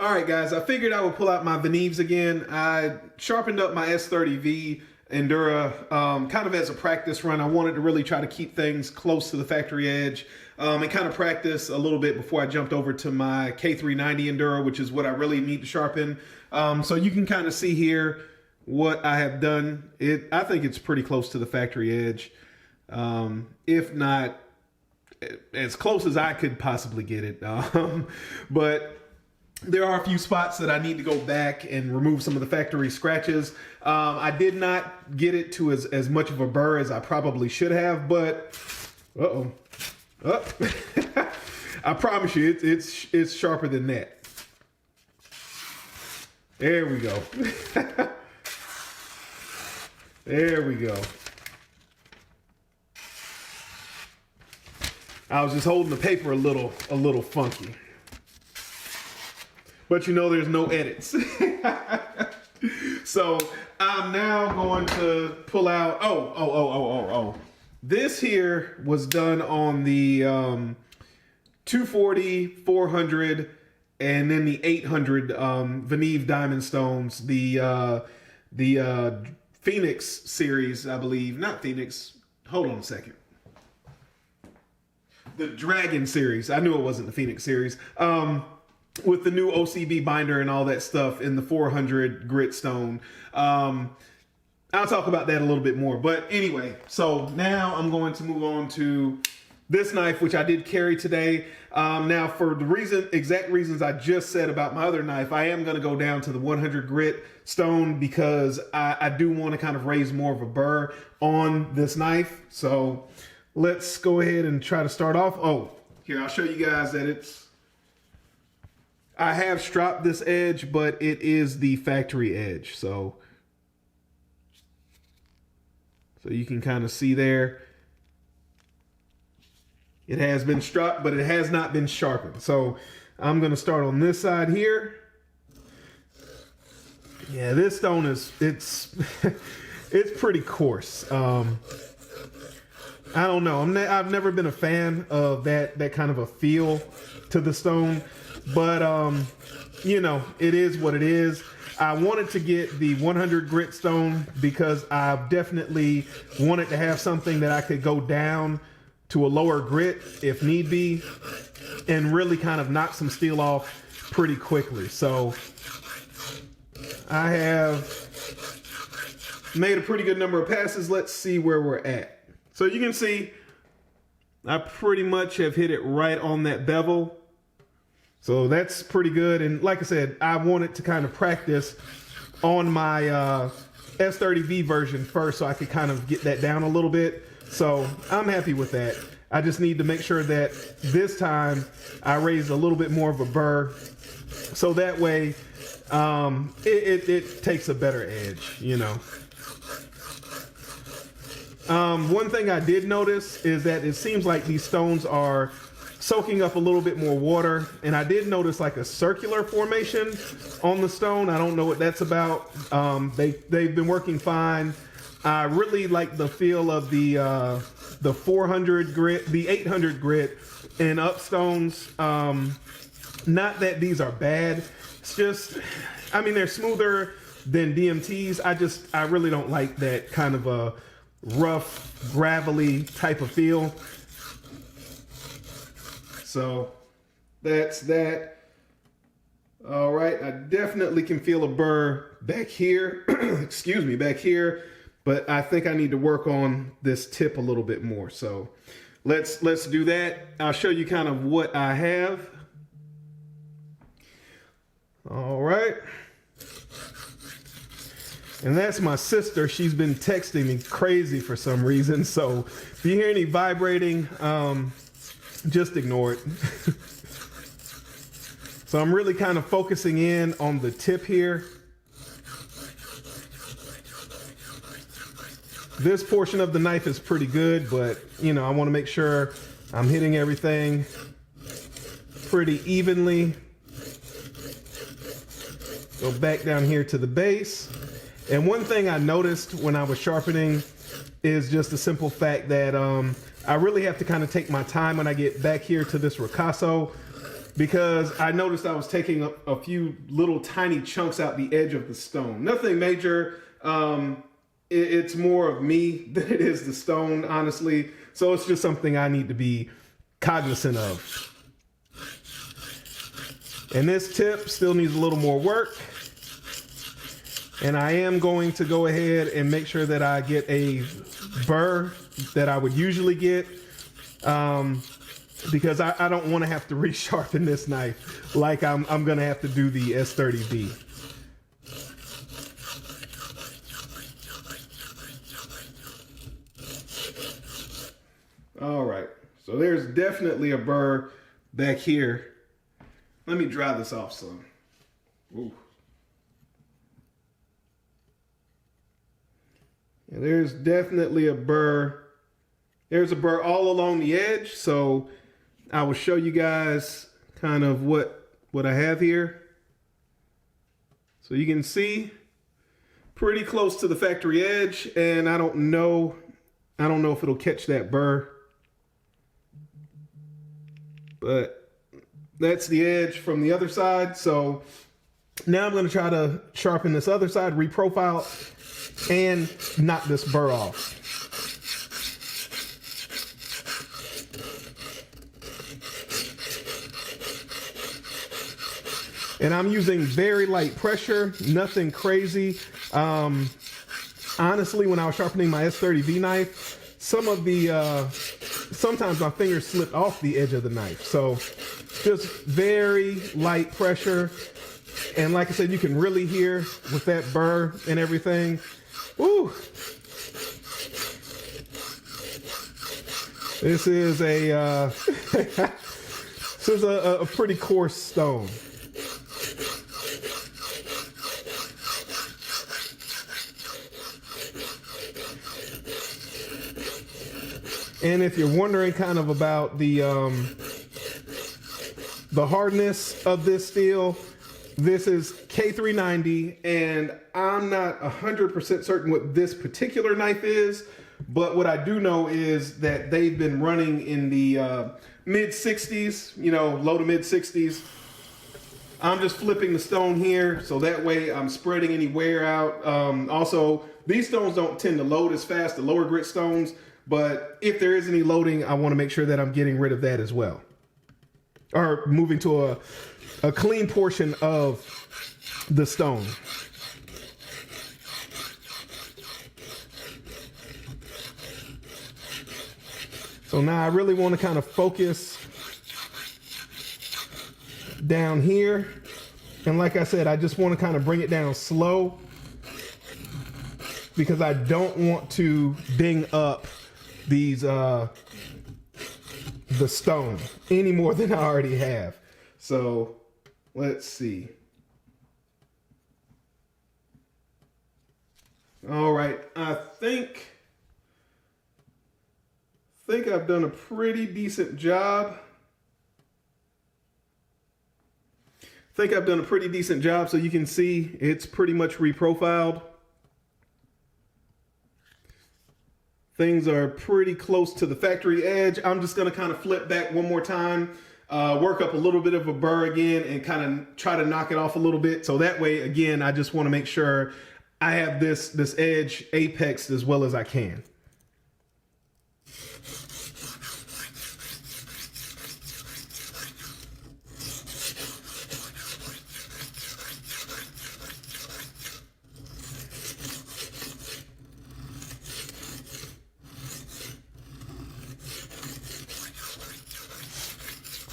All right, guys, I figured I would pull out my Veneves again. I sharpened up my S30V Endura kind of as a practice run. I wanted to really try to keep things close to the factory edge and kind of practice a little bit before I jumped over to my K390 Endura, which is what I really need to sharpen. So you can kind of see here what I have done. I think it's pretty close to the factory edge, if not as close as I could possibly get it. But there are a few spots that I need to go back and remove some of the factory scratches. I did not get it to as much of a burr as I probably should have, but I promise you it's sharper than that. There we go. There we go. I was just holding the paper a little funky. But you know there's no edits. So I'm now going to pull out, this here was done on the 240, 400, and then the 800 Veneve Diamond Stones, the Phoenix series, I believe. Not Phoenix, hold on a second. The Dragon series. I knew it wasn't the Phoenix series. With the new OCB binder and all that stuff in the 400 grit stone. I'll talk about that a little bit more. But anyway, so now I'm going to move on to this knife, which I did carry today. Now for the exact reasons I just said about my other knife, I am going to go down to the 100 grit stone because I do want to kind of raise more of a burr on this knife. So let's go ahead and try to start off. Oh, here, I'll show you guys that I have stropped this edge, but it is the factory edge. So you can kind of see there. It has been stropped, but it has not been sharpened. So I'm going to start on this side here. Yeah, this stone it's pretty coarse. I don't know. I've never been a fan of that kind of a feel to the stone. But, you know, it is what it is. I wanted to get the 100 grit stone because I definitely wanted to have something that I could go down to a lower grit if need be and really kind of knock some steel off pretty quickly. So I have made a pretty good number of passes. Let's see where we're at. So you can see I pretty much have hit it right on that bevel. So that's pretty good. And like I said, I wanted to kind of practice on my S30V version first so I could kind of get that down a little bit. So I'm happy with that. I just need to make sure that this time I raise a little bit more of a burr. So that way it takes a better edge, you know. One thing I did notice is that it seems like these stones are soaking up a little bit more water, and I did notice like a circular formation on the stone. I don't know what that's about. They've been working fine. I really like the feel of the 400 grit, the 800 grit, and up stones. Not that these are bad. It's just, I mean, they're smoother than DMTs. I really don't like that kind of a rough, gravelly type of feel. So that's that. All right, I definitely can feel a burr back here, excuse me, back here, but I think I need to work on this tip a little bit more. So let's do that. I'll show you kind of what I have. All right. And that's my sister. She's been texting me crazy for some reason. So if you hear any vibrating, just ignore it. So I'm really kind of focusing in on the tip here. This portion of the knife is pretty good, but you know, I want to make sure I'm hitting everything pretty evenly. Go back down here to the base. And one thing I noticed when I was sharpening is just the simple fact that I really have to kind of take my time when I get back here to this ricasso because I noticed I was taking a few little tiny chunks out the edge of the stone. Nothing major. It's more of me than it is the stone, honestly. So it's just something I need to be cognizant of. And this tip still needs a little more work. And I am going to go ahead and make sure that I get a burr that I would usually get, because I don't want to have to resharpen this knife like I'm going to have to do the S30V. All right, so there's definitely a burr back here. Let me dry this off some. Ooh. Yeah, there's definitely a burr. There's a burr all along the edge, so I will show you guys kind of what I have here. So you can see pretty close to the factory edge, and I don't know if it'll catch that burr. But that's the edge from the other side. So now I'm going to try to sharpen this other side, reprofile, and knock this burr off. And I'm using very light pressure, nothing crazy. Honestly, when I was sharpening my S30V knife, sometimes my fingers slipped off the edge of the knife. So just very light pressure. And like I said, you can really hear with that burr and everything. Woo! This is a this is a pretty coarse stone. And if you're wondering kind of about the hardness of this steel, this is K390, and I'm not 100% certain what this particular knife is, but what I do know is that they've been running in the mid 60s, you know, low to mid 60s. I'm just flipping the stone here, so that way I'm spreading any wear out. Also, these stones don't tend to load as fast, the lower grit stones, but if there is any loading, I want to make sure that I'm getting rid of that as well. Or moving to a clean portion of the stone. So now I really want to kind of focus down here. And like I said, I just want to kind of bring it down slow because I don't want to ding up these the stone any more than I already have. So let's see. All right, I think I've done a pretty decent job. So you can see it's pretty much reprofiled. Things are pretty close to the factory edge. I'm just gonna kind of flip back one more time, work up a little bit of a burr again, and kind of try to knock it off a little bit. So that way, again, I just wanna make sure I have this edge apexed as well as I can.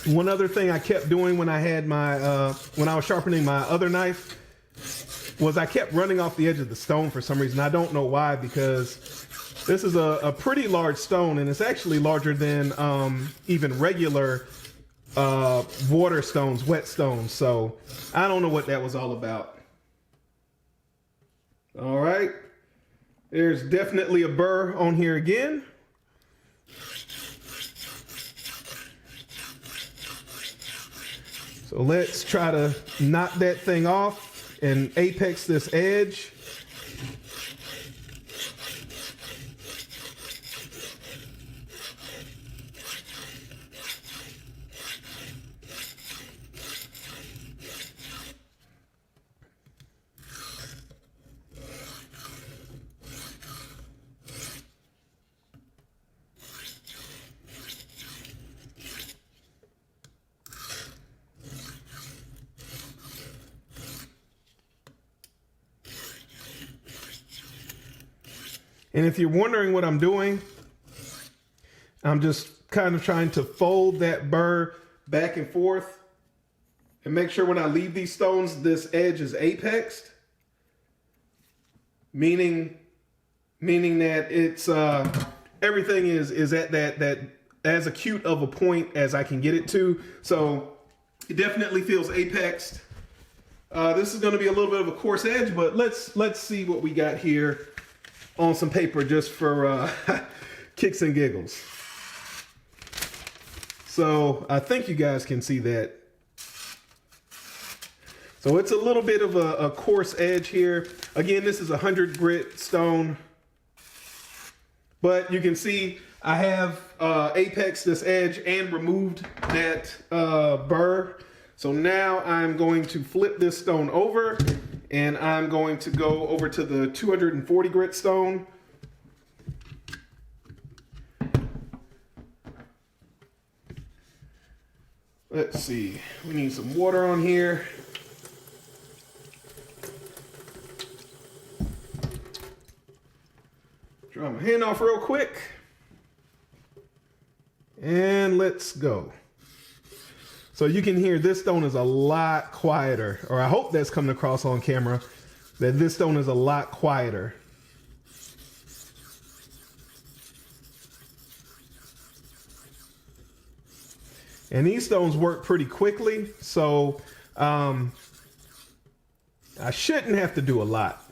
One other thing I kept doing when I had my when I was sharpening my other knife was I kept running off the edge of the stone for some reason. I don't know why, because this is a pretty large stone, and it's actually larger than even regular water stones, wet stones. So I don't know what that was all about. All right, there's definitely a burr on here again. So let's try to knock that thing off and apex this edge. And if you're wondering what I'm doing, I'm just kind of trying to fold that burr back and forth and make sure when I leave these stones, this edge is apexed, meaning that it's everything is at that as acute of a point as I can get it to. So it definitely feels apexed. This is going to be a little bit of a coarse edge, but let's see what we got here on some paper just for kicks and giggles. So I think you guys can see that. So it's a little bit of a coarse edge here. Again, this is a 100 grit stone, but you can see I have apexed this edge and removed that burr. So now I'm going to flip this stone over and I'm going to go over to the 240 grit stone. Let's see, we need some water on here. Dry my hand off real quick. And let's go. So you can hear this stone is a lot quieter, or I hope that's coming across on camera, that this stone is a lot quieter. And these stones work pretty quickly, so I shouldn't have to do a lot.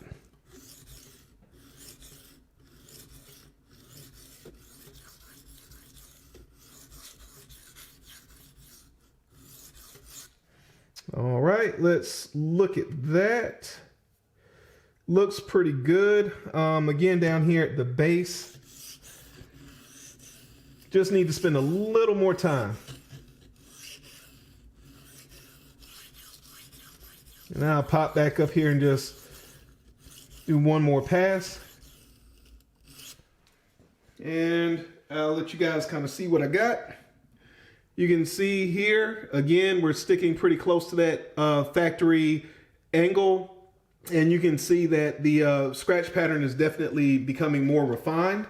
All right, let's look at that. Looks pretty good. Again, down here at the base, just need to spend a little more time. And I'll pop back up here and just do one more pass. And I'll let you guys kind of see what I got. You can see here, again, we're sticking pretty close to that factory angle. And you can see that the scratch pattern is definitely becoming more refined.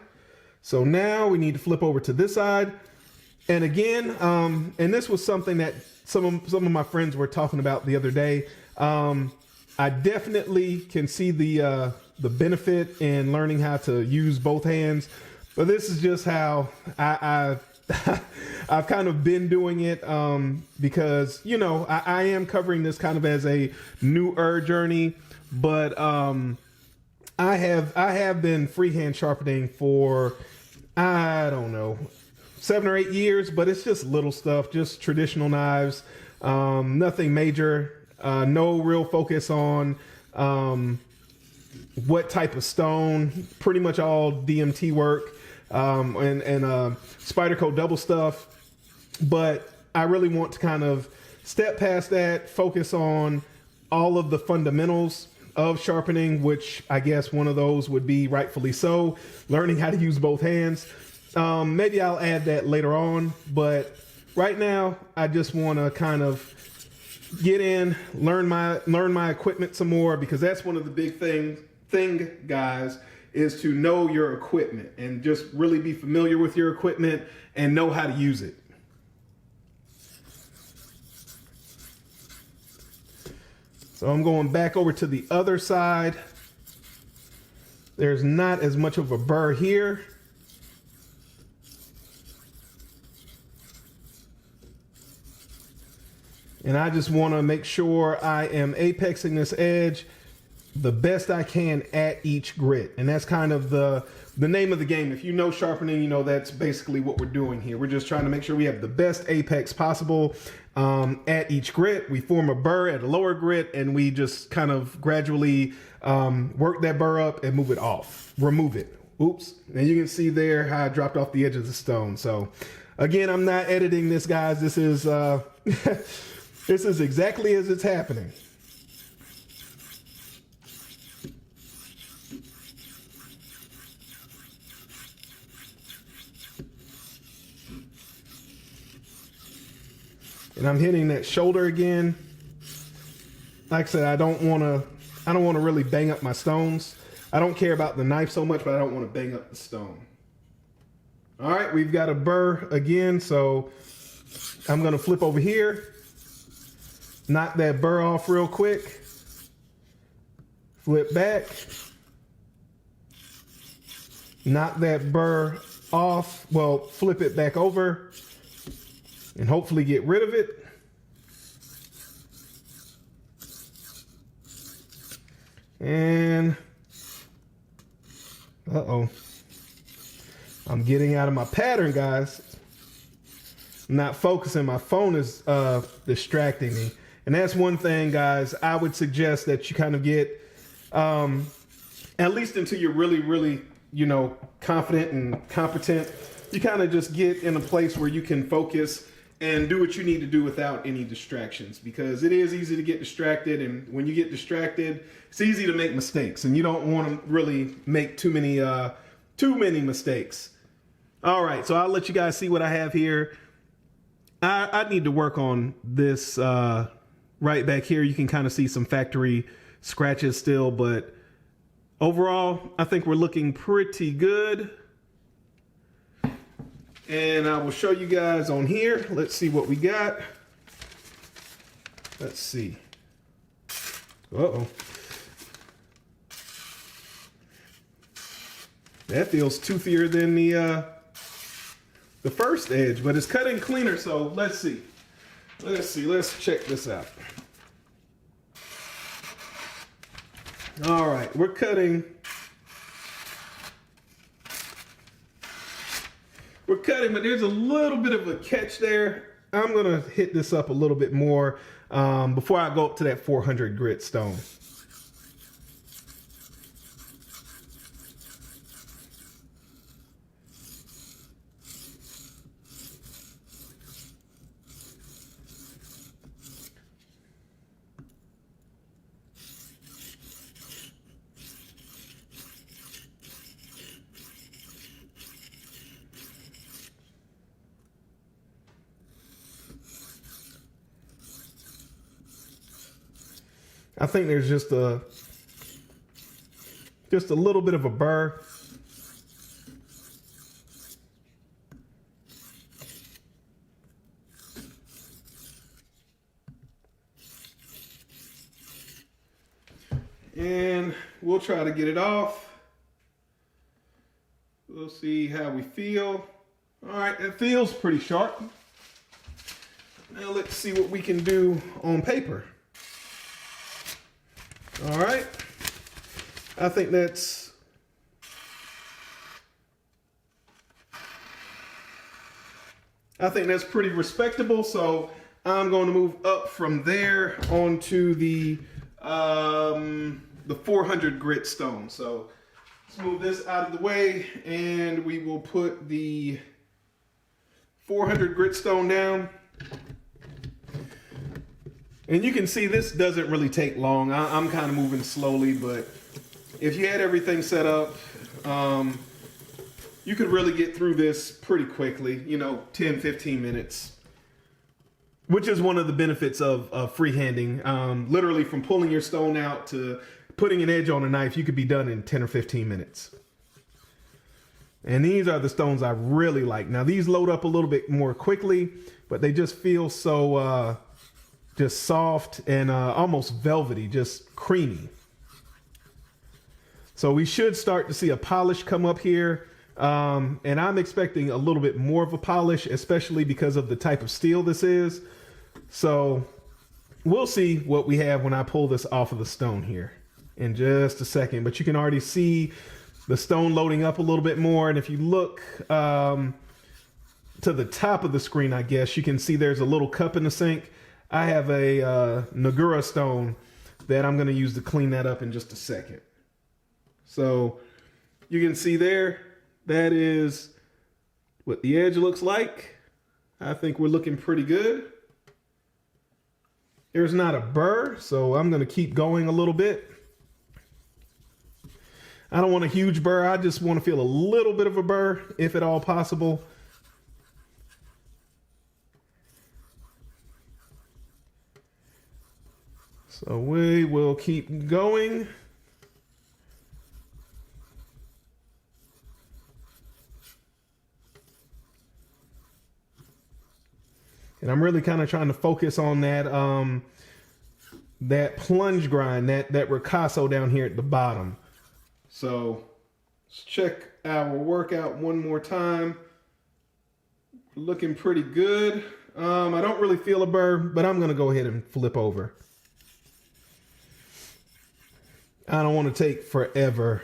So now we need to flip over to this side. And again, and this was something that some of my friends were talking about the other day. I definitely can see the benefit in learning how to use both hands, but this is just how I've kind of been doing it, because, you know, I am covering this kind of as a newer journey, but I have been freehand sharpening for, I don't know, 7 or 8 years, but it's just little stuff, just traditional knives, nothing major. No real focus on what type of stone, pretty much all DMT work, and Spyderco double stuff. But I really want to kind of step past that, focus on all of the fundamentals of sharpening, which I guess one of those would be, rightfully so, learning how to use both hands. Maybe I'll add that later on, but right now I just want to kind of get in, learn my equipment some more, because that's one of the big thing, guys, is to know your equipment and just really be familiar with your equipment and know how to use it. So I'm going back over to the other side. There's not as much of a burr here. And I just want to make sure I am apexing this edge the best I can at each grit. And that's kind of the name of the game. If you know sharpening, you know that's basically what we're doing here. We're just trying to make sure we have the best apex possible at each grit. We form a burr at a lower grit, and we just kind of gradually work that burr up and move it off, remove it. Oops. And you can see there how I dropped off the edge of the stone. So again, I'm not editing this, guys. This is this is exactly as it's happening. And I'm hitting that shoulder again. Like I said, I don't want to really bang up my stones. I don't care about the knife so much, but I don't want to bang up the stone. All right, we've got a burr again, so I'm gonna flip over here, knock that burr off real quick, flip back, knock that burr off, well, flip it back over, and hopefully get rid of it. And, uh-oh. I'm getting out of my pattern, guys. I'm not focusing. My phone is distracting me. And that's one thing, guys, I would suggest that you kind of get, at least until you're really, really, you know, confident and competent, you kind of just get in a place where you can focus and do what you need to do without any distractions, because it is easy to get distracted. And when you get distracted, it's easy to make mistakes, and you don't want to really make too many mistakes. All right, so I'll let you guys see what I have here. I need to work on this right back here. You can kind of see some factory scratches still, but overall, I think we're looking pretty good. And I will show you guys on here. Let's see what we got. Let's see. Uh-oh. That feels toothier than the first edge, but it's cutting cleaner, so let's see. Let's check this out. All right, we're cutting, but there's a little bit of a catch there. I'm gonna hit this up a little bit more before I go up to that 400 grit stone. I think there's just a little bit of a burr. And we'll try to get it off. We'll see how we feel. All right, it feels pretty sharp. Now let's see what we can do on paper. All right, I think that's pretty respectable. So I'm going to move up from there onto the 400 grit stone. So let's move this out of the way, and we will put the 400 grit stone down. And you can see this doesn't really take long. I'm kind of moving slowly, but if you had everything set up, you could really get through this pretty quickly, you know, 10, 15 minutes, which is one of the benefits of freehanding. Literally from pulling your stone out to putting an edge on a knife, you could be done in 10 or 15 minutes. And these are the stones I really like. Now these load up a little bit more quickly, but they just feel so, just soft and almost velvety, just creamy. So we should start to see a polish come up here. And I'm expecting a little bit more of a polish, especially because of the type of steel this is. So we'll see what we have when I pull this off of the stone here in just a second. But you can already see the stone loading up a little bit more. And if you look to the top of the screen, I guess, you can see there's a little cup in the sink. I have a Endura stone that I'm going to use to clean that up in just a second. So you can see there, that is what the edge looks like. I think we're looking pretty good. There's not a burr, so I'm going to keep going a little bit. I don't want a huge burr. I just want to feel a little bit of a burr, if at all possible. So we will keep going. And I'm really kind of trying to focus on that that plunge grind, that ricasso down here at the bottom. So let's check our workout one more time. Looking pretty good. I don't really feel a burr, but I'm gonna go ahead and flip over. I don't want to take forever.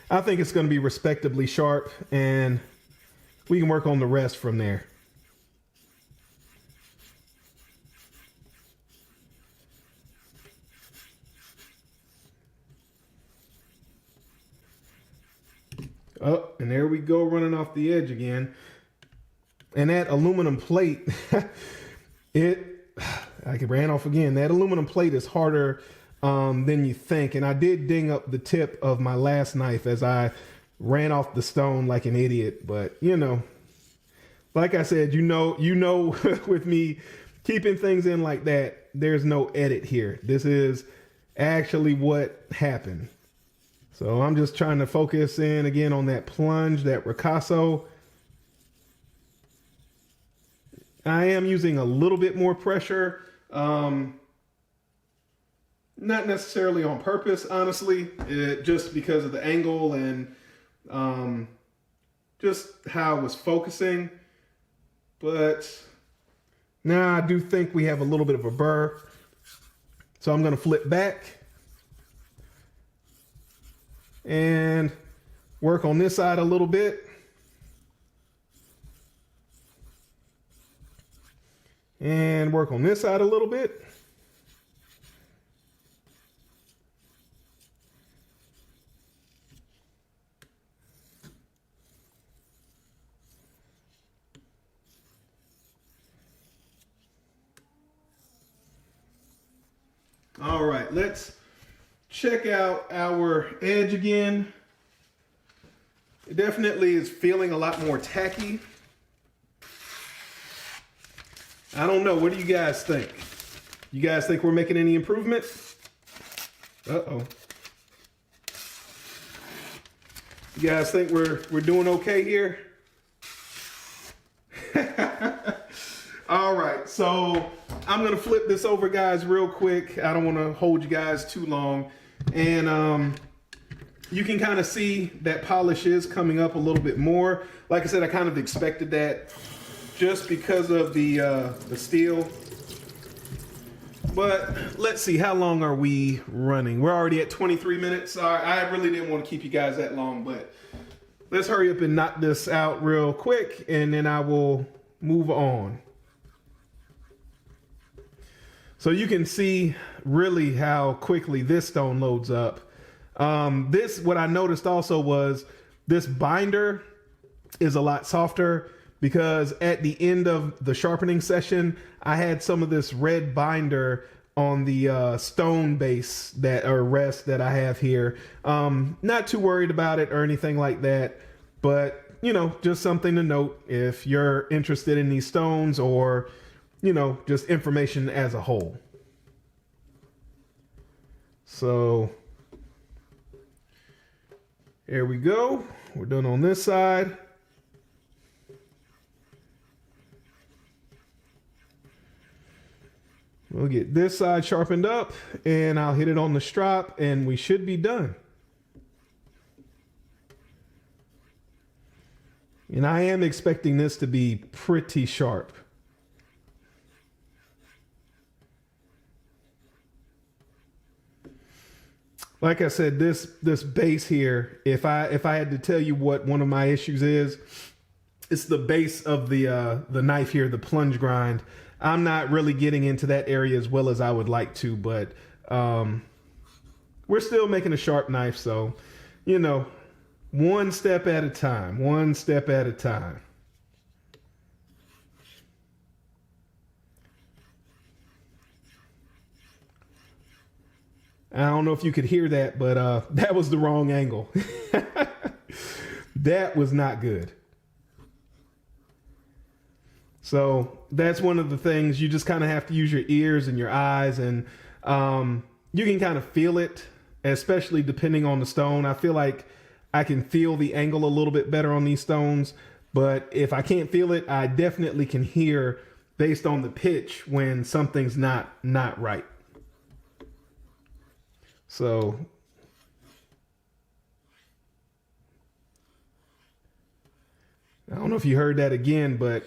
I think it's gonna be respectably sharp, and we can work on the rest from there. Oh, and there we go, running off the edge again. And that aluminum plate, I ran off again. That aluminum plate is harder than you think. And I did ding up the tip of my last knife as I ran off the stone like an idiot. But, you know, like I said, you know, with me keeping things in like that, there's no edit here. This is actually what happened. So I'm just trying to focus in again on that plunge, that ricasso. I am using a little bit more pressure, not necessarily on purpose, honestly, just because of the angle and just how I was focusing. But now I do think we have a little bit of a burr. So I'm going to flip back and work on this side a little bit. And work on this side a little bit. All right, let's check out our edge again. It definitely is feeling a lot more tacky. I don't know. What do you guys think? You guys think we're making any improvement? Uh-oh. You guys think we're doing okay here? All right, so I'm gonna flip this over, guys, real quick. I don't want to hold you guys too long. And you can kind of see that polish is coming up a little bit more. Like I said, I kind of expected that just because of the steel. But let's see, how long are we running? We're already at 23 minutes. I really didn't want to keep you guys that long, but let's hurry up and knock this out real quick, and then I will move on. So you can see really how quickly this stone loads up. What I noticed also was this binder is a lot softer, because at the end of the sharpening session, I had some of this red binder on the stone base or rest that I have here. Not too worried about it or anything like that, but you know, just something to note if you're interested in these stones, or you know, just information as a whole. So here we go. We're done on this side. We'll get this side sharpened up, and I'll hit it on the strop, and we should be done. And I am expecting this to be pretty sharp. Like I said, this base here, if I had to tell you what one of my issues is, it's the base of the knife here, the plunge grind. I'm not really getting into that area as well as I would like to, but we're still making a sharp knife, so you know, one step at a time, one step at a time. I don't know if you could hear that, but that was the wrong angle. That was not good. So that's one of the things, you just kind of have to use your ears and your eyes, and you can kind of feel it, especially depending on the stone. I feel like I can feel the angle a little bit better on these stones, but if I can't feel it, I definitely can hear based on the pitch when something's not right. So I don't know if you heard that again, but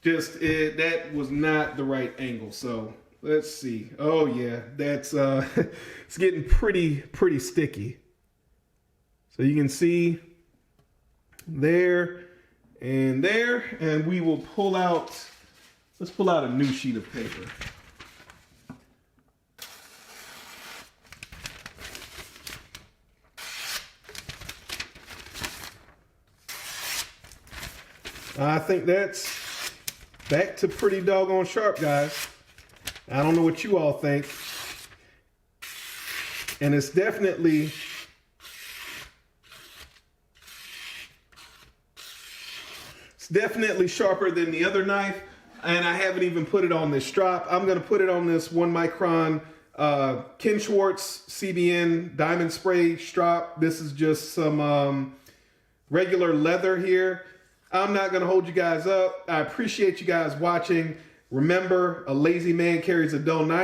just that was not the right angle. So let's see. Oh yeah, that's it's getting pretty sticky. So you can see there and there, and we will pull out, let's pull out a new sheet of paper. I think that's back to pretty doggone sharp, guys. I don't know what you all think. And it's definitely sharper than the other knife. And I haven't even put it on this strap. I'm going to put it on this 1 micron Ken Schwartz CBN diamond spray strap. This is just some regular leather here. I'm not going to hold you guys up. I appreciate you guys watching. Remember, a lazy man carries a dull knife.